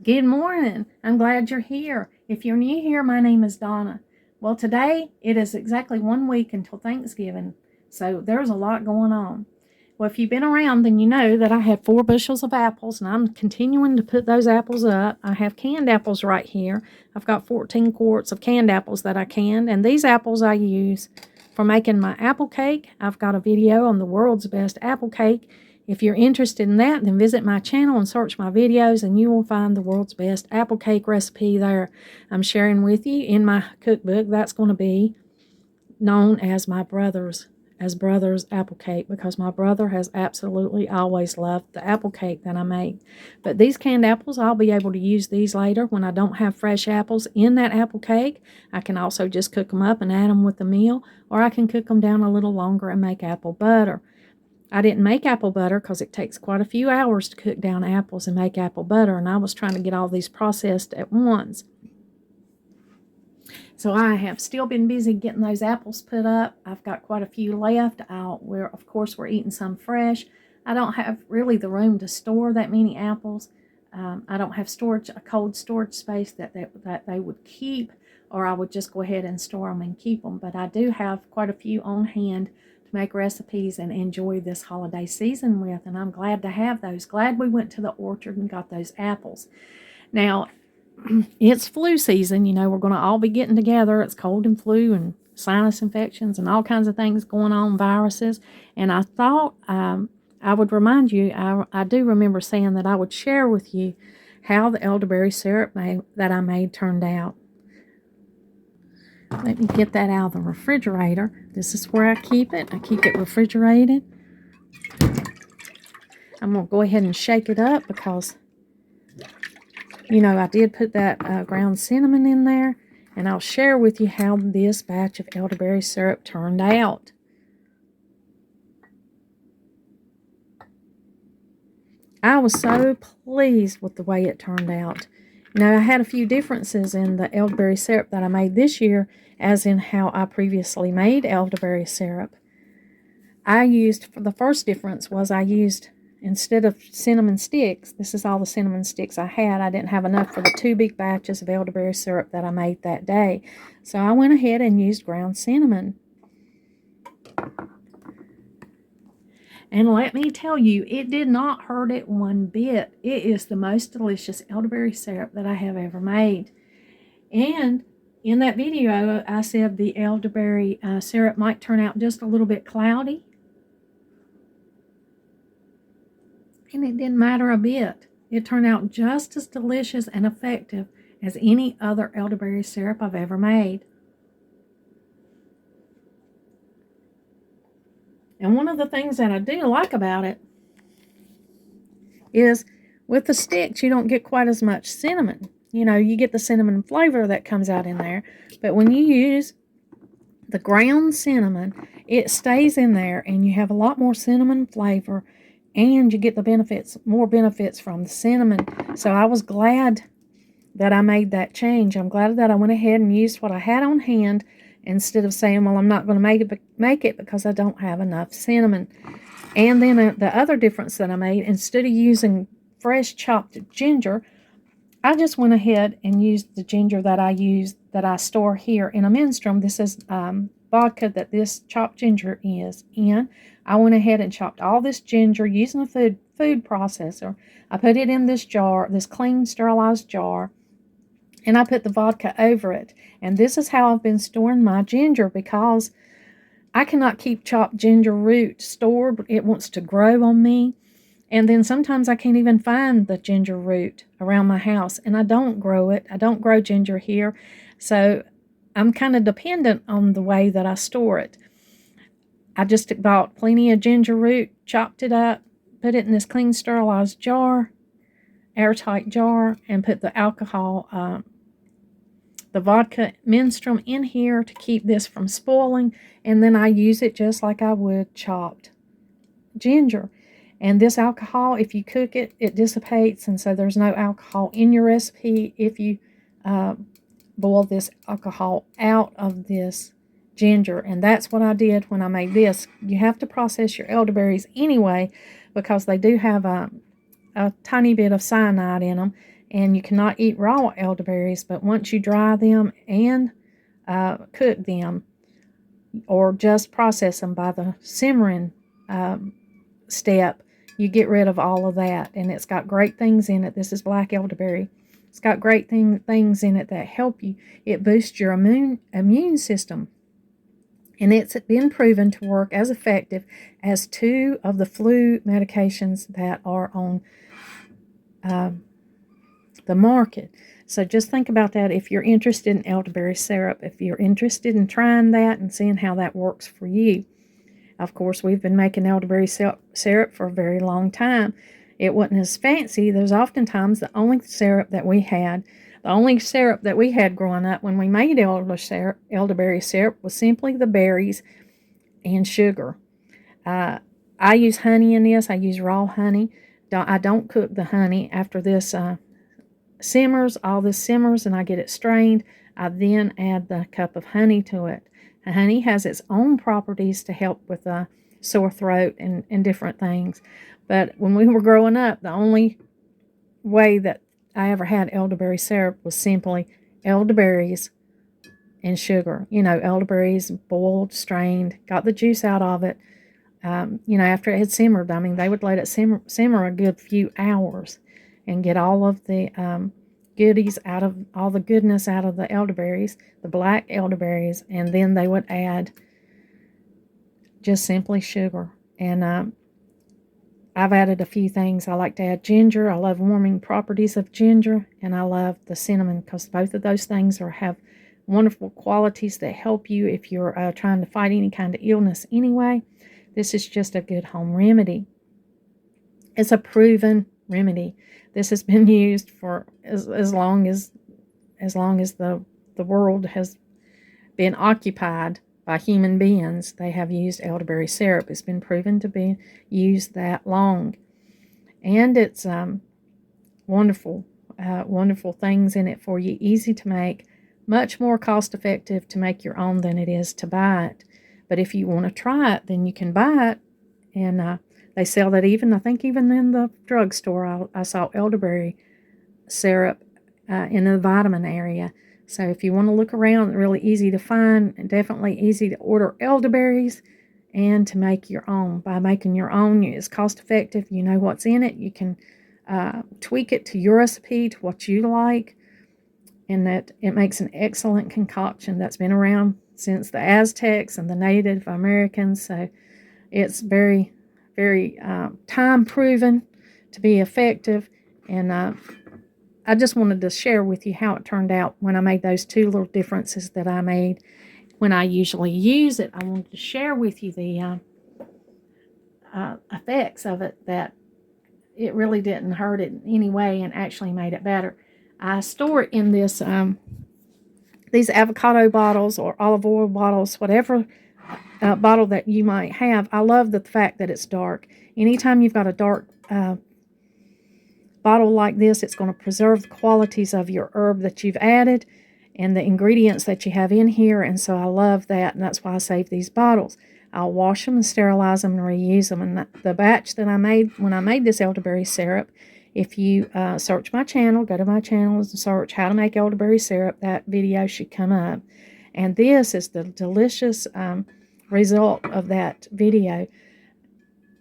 Good morning. I'm glad you're here. If you're new here, my name is Donna. Well, today it is exactly 1 week until Thanksgiving, so there's a lot going on. Well, if you've been around, then you know that I had 4 bushels of apples, and I'm continuing to put those apples up. I have canned apples right here. I've got 14 quarts of canned apples that I canned, and these apples I use for making my apple cake. I've got a video on the world's best apple cake. If you're interested in that, then visit my channel and search my videos, and you will find the world's best apple cake recipe there. I'm sharing with you in my cookbook. That's going to be known as my brother's apple cake, because my brother has absolutely always loved the apple cake that I make. But these canned apples, I'll be able to use these later when I don't have fresh apples in that apple cake. I can also just cook them up and add them with the meal, or I can cook them down a little longer and make apple butter. I didn't make apple butter because it takes quite a few hours to cook down apples and make apple butter, and I was trying to get all these processed at once. So I have still been busy getting those apples put up. I've got quite a few left. Of course, we're eating some fresh. I don't have really the room to store that many apples. I don't have a cold storage space that they would keep, or I would just go ahead and store them and keep them. But I do have quite a few on hand to make recipes and enjoy this holiday season with, and I'm glad to have those. Glad we went to the orchard and got those apples. Now, it's flu season. We're going to all be getting together. It's cold and flu and sinus infections and all kinds of things going on, viruses. And I thought I would remind you, I do remember saying that I would share with you how the elderberry syrup that I made turned out. Let me get that out of the refrigerator. This is where I keep it. I keep it refrigerated. I'm going to go ahead and shake it up because, I did put that ground cinnamon in there. And I'll share with you how this batch of elderberry syrup turned out. I was so pleased with the way it turned out. Now, I had a few differences in the elderberry syrup that I made this year, as in how I previously made elderberry syrup. The first difference was I used, instead of cinnamon sticks, this is all the cinnamon sticks I had. I didn't have enough for the 2 big batches of elderberry syrup that I made that day. So I went ahead and used ground cinnamon. And let me tell you, it did not hurt it one bit. It is the most delicious elderberry syrup that I have ever made. And in that video, I said the elderberry syrup might turn out just a little bit cloudy. And it didn't matter a bit. It turned out just as delicious and effective as any other elderberry syrup I've ever made. And one of the things that I do like about it is with the sticks, you don't get quite as much cinnamon. You get the cinnamon flavor that comes out in there. But when you use the ground cinnamon, it stays in there and you have a lot more cinnamon flavor, and you get more benefits from the cinnamon. So I was glad that I made that change. I'm glad that I went ahead and used what I had on hand, instead of saying, well, I'm not going to make it because I don't have enough cinnamon. And then the other difference that I made, instead of using fresh chopped ginger, I just went ahead and used the ginger that I store here in a menstruum. This is vodka that this chopped ginger is in. I went ahead and chopped all this ginger using a food processor. I put it in this jar, this clean, sterilized jar, and I put the vodka over it. And this is how I've been storing my ginger, because I cannot keep chopped ginger root stored. It wants to grow on me. And then sometimes I can't even find the ginger root around my house, and I don't grow it. I don't grow ginger here. So I'm kind of dependent on the way that I store it. I just bought plenty of ginger root, chopped it up, put it in this clean, sterilized jar, airtight jar, and put the alcohol, the vodka menstruum in here to keep this from spoiling, and then I use it just like I would chopped ginger. And this alcohol, if you cook it, it dissipates, and so there's no alcohol in your recipe if you boil this alcohol out of this ginger. And that's what I did when I made this. You have to process your elderberries anyway, because they do have a tiny bit of cyanide in them, and you cannot eat raw elderberries, but once you dry them and cook them, or just process them by the simmering step, you get rid of all of that. And it's got great things in it. This is black elderberry. It's got great things in it that help you. It boosts your immune system. And it's been proven to work as effective as 2 of the flu medications that are on the market. So just think about that if you're interested in elderberry syrup, if you're interested in trying that and seeing how that works for you. Of course, we've been making elderberry syrup for a very long time. It wasn't as fancy. There's oftentimes the only syrup that we had growing up when we made elderberry syrup was simply the berries and sugar. I use honey in this. I use raw honey. I don't cook the honey after this simmers. All this simmers and I get it strained. I then add the cup of honey to it. Honey has its own properties to help with sore throat and different things. But when we were growing up, the only way that I ever had elderberry syrup was simply elderberries and sugar. Elderberries boiled, strained, got the juice out of it. After it had simmered, they would let it simmer a good few hours and get all of the goodness out of the elderberries, the black elderberries, and then they would add just simply sugar. And I've added a few things. I like to add ginger. I love warming properties of ginger, and I love the cinnamon because both of those things have wonderful qualities that help you if you're trying to fight any kind of illness anyway. This is just a good home remedy. It's a proven remedy. This has been used for as long as the world has been occupied by human beings. They have used elderberry syrup. It's been proven to be used that long. And it's wonderful things in it for you. Easy to make, much more cost effective to make your own than it is to buy it. But if you want to try it, then you can buy it. And they sell that I think even in the drugstore. I saw elderberry syrup in the vitamin area. So if you want to look around, really easy to find and definitely easy to order elderberries and to make your own. By making your own, it's cost effective. You know what's in it. You can tweak it to your recipe, to what you like, and that it makes an excellent concoction that's been around since the Aztecs and the Native Americans. So it's very, very time proven to be effective. And I just wanted to share with you how it turned out when I made those 2 little differences that I made when I usually use it. I wanted to share with you the effects of it, that it really didn't hurt it in any way and actually made it better. I store it in these avocado bottles or olive oil bottles, whatever bottle that you might have. I love the fact that it's dark. Anytime you've got a dark bottle like this, it's going to preserve the qualities of your herb that you've added and the ingredients that you have in here. And so I love that, and that's why I save these bottles. I'll wash them and sterilize them and reuse them. And the batch that I made when I made this elderberry syrup, if you search my channel, go to my channel and search how to make elderberry syrup, that video should come up. And this is the delicious result of that video.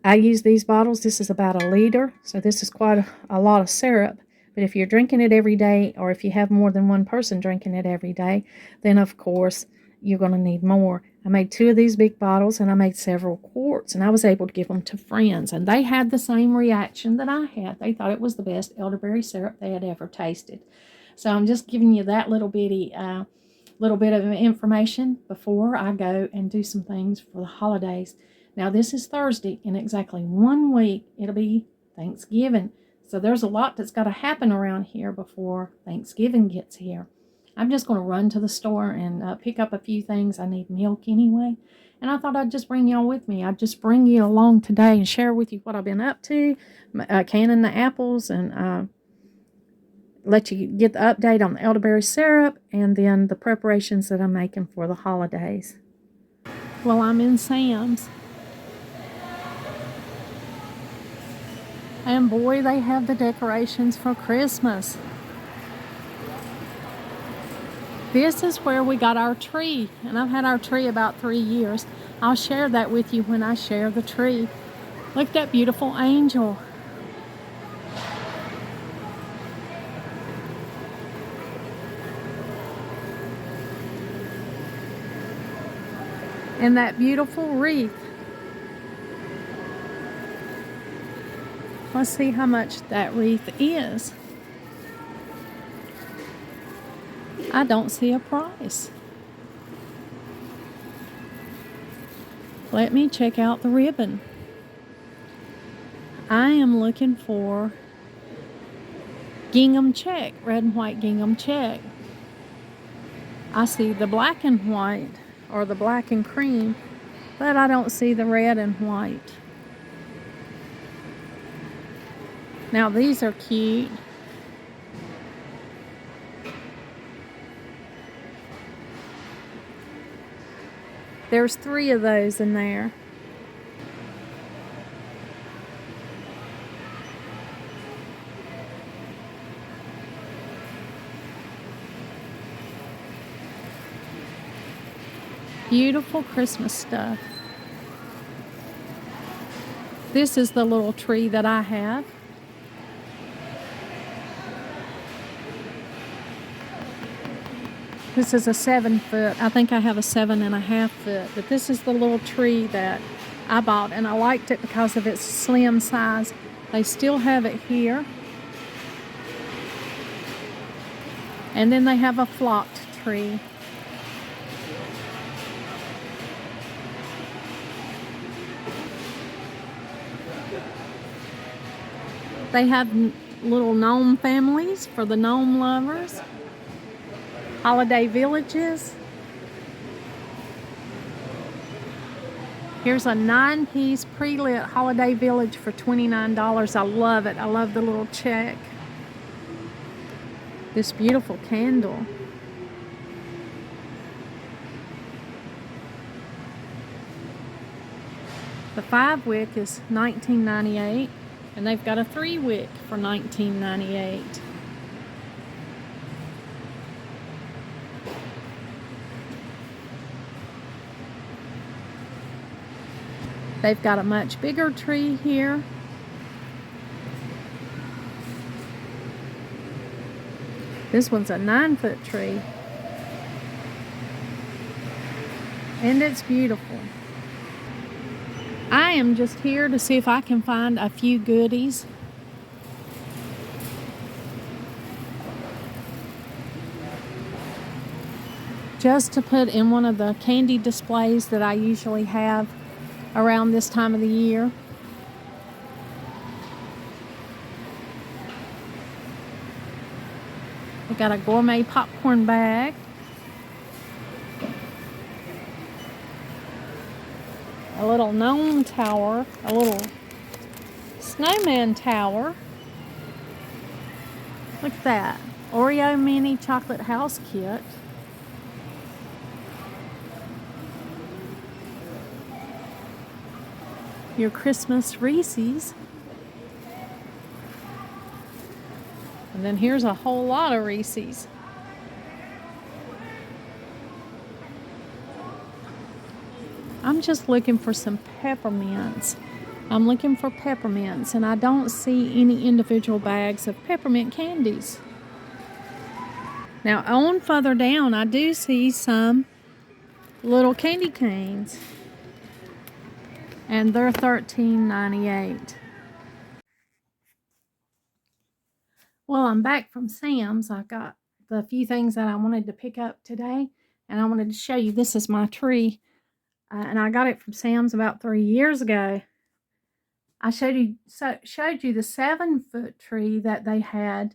I use these bottles. This is about 1 liter, so this is quite a lot of syrup. But if you're drinking it every day, or if you have more than one person drinking it every day, then of course you're going to need more. I made 2 of these big bottles, and I made several quarts, and I was able to give them to friends, and they had the same reaction that I had. They thought it was the best elderberry syrup they had ever tasted. So I'm just giving you that little bit of information before I go and do some things for the holidays. Now, this is Thursday. In exactly 1 week, it'll be Thanksgiving. So there's a lot that's got to happen around here before Thanksgiving gets here. I'm just going to run to the store and pick up a few things. I need milk anyway. And I thought I'd just bring y'all with me. I'd just bring you along today and share with you what I've been up to, canning the apples, and let you get the update on the elderberry syrup and then the preparations that I'm making for the holidays. Well, I'm in Sam's. And boy, they have the decorations for Christmas. This is where we got our tree, and I've had our tree about 3 years. I'll share that with you when I share the tree. Look at that beautiful angel. And that beautiful wreath. Let's see how much that wreath is. I don't see a price. Let me check out the ribbon. I am looking for gingham check, red and white gingham check. I see the black and white, or the black and cream, but I don't see the red and white. Now these are cute. There's 3 of those in there. Beautiful Christmas stuff. This is the little tree that I have. This is a 7-foot. I think I have a 7.5-foot, but this is the little tree that I bought, and I liked it because of its slim size. They still have it here. And then they have a flocked tree. They have little gnome families for the gnome lovers. Holiday villages. Here's a 9-piece pre-lit holiday village for $29. I love it. I love the little check. This beautiful candle. The 5-wick is $19.98, and they've got a 3-wick for $19.98. They've got a much bigger tree here. This one's a 9-foot tree. And it's beautiful. I am just here to see if I can find a few goodies. Just to put in one of the candy displays that I usually have around this time of the year. We got a gourmet popcorn bag. A little gnome tower, a little snowman tower. Look at that. Oreo mini chocolate house kit. Your Christmas Reese's. And then here's a whole lot of Reese's. I'm just looking for some peppermints. I'm looking for peppermints, and I don't see any individual bags of peppermint candies. Now, on further down, I do see some little candy canes, and they're $13.98. Well, I'm back from Sam's. I got the few things that I wanted to pick up today, and I wanted to show you. This is my tree, and I got it from Sam's about 3 years ago. I showed you the 7-foot tree that they had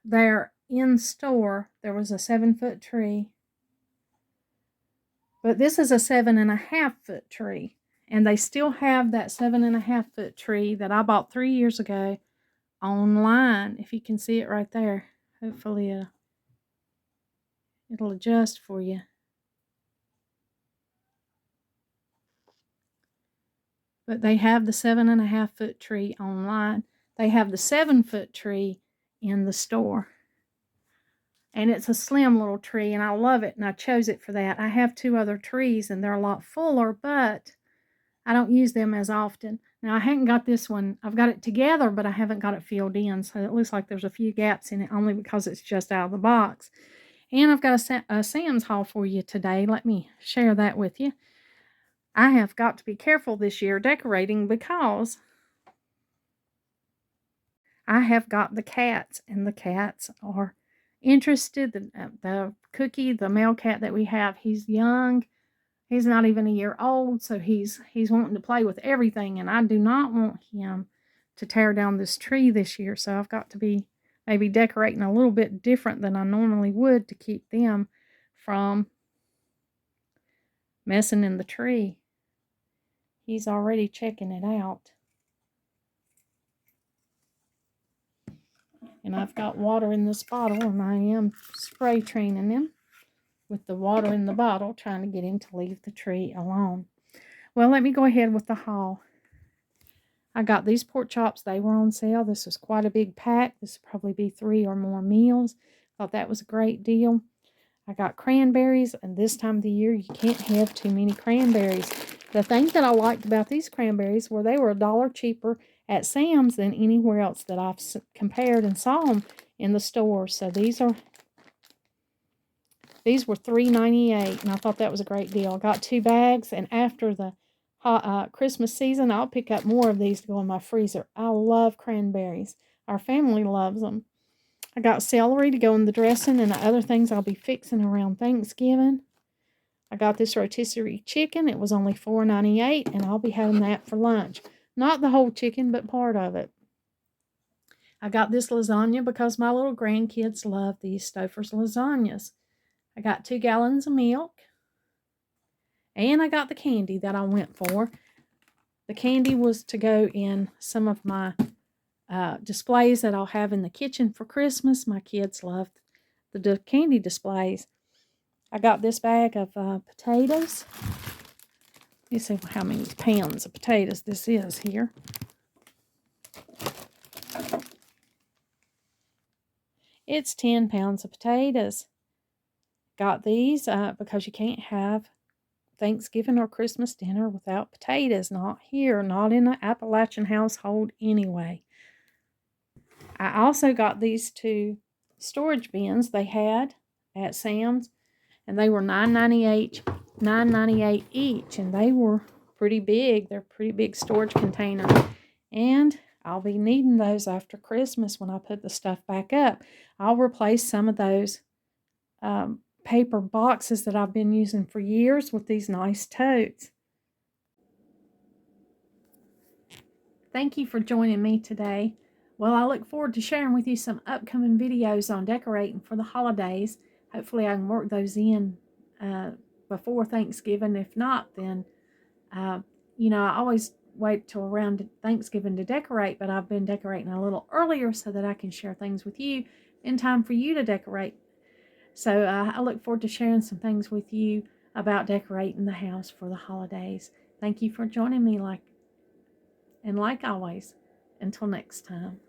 there in store. There was a 7-foot tree, but this is a 7.5-foot tree, and they still have that 7.5-foot tree that I bought 3 years ago online. If you can see it right there, hopefully it'll adjust for you. But they have the 7.5-foot tree online. They have the 7-foot tree in the store. And it's a slim little tree, and I love it, and I chose it for that. I have 2 other trees, and they're a lot fuller, but I don't use them as often. Now, I haven't got this one. I've got it together, but I haven't got it filled in, so it looks like there's a few gaps in it only because it's just out of the box. And I've got a Sam's haul for you today. Let me share that with you. I have got to be careful this year decorating because I have got the cats, and the cats are interested. The Cookie, the male cat that we have, he's young. He's not even a year old, so he's wanting to play with everything, and I do not want him to tear down this tree this year, so I've got to be maybe decorating a little bit different than I normally would to keep them from messing in the tree. He's already checking it out. And I've got water in this bottle, and I am spray training him with the water in the bottle, trying to get him to leave the tree alone. Well, let me go ahead with the haul. I got these pork chops. They were on sale. This was quite a big pack. This would probably be 3 or more meals. Thought that was a great deal. I got cranberries, and this time of the year, you can't have too many cranberries. The thing that I liked about these cranberries were they were $1 cheaper at Sam's than anywhere else that I've compared and saw them in the store. So these were $3.98, and I thought that was a great deal. I got 2 bags, and after the Christmas season, I'll pick up more of these to go in my freezer. I love cranberries. Our family loves them. I got celery to go in the dressing and the other things I'll be fixing around Thanksgiving. I got this rotisserie chicken. It was only $4.98, and I'll be having that for lunch. Not the whole chicken, but part of it. I got this lasagna because my little grandkids love these Stouffer's lasagnas. I got 2 gallons of milk. And I got the candy that I went for. The candy was to go in some of my displays that I'll have in the kitchen for Christmas. My kids love the candy displays. I got this bag of potatoes. Let me see how many pounds of potatoes this is here. It's 10 pounds of potatoes. Got these because you can't have Thanksgiving or Christmas dinner without potatoes. Not here, not in the Appalachian household anyway. I also got these 2 storage bins they had at Sam's, and they were $9.98 each, and they were pretty big. They're pretty big storage containers, and I'll be needing those after Christmas when I put the stuff back up. I'll replace some of those paper boxes that I've been using for years with these nice totes. Thank you for joining me today. Well, I look forward to sharing with you some upcoming videos on decorating for the holidays. Hopefully I can work those in before Thanksgiving. If not, then, I always wait till around Thanksgiving to decorate, but I've been decorating a little earlier so that I can share things with you in time for you to decorate. So I look forward to sharing some things with you about decorating the house for the holidays. Thank you for joining me, like always, until next time.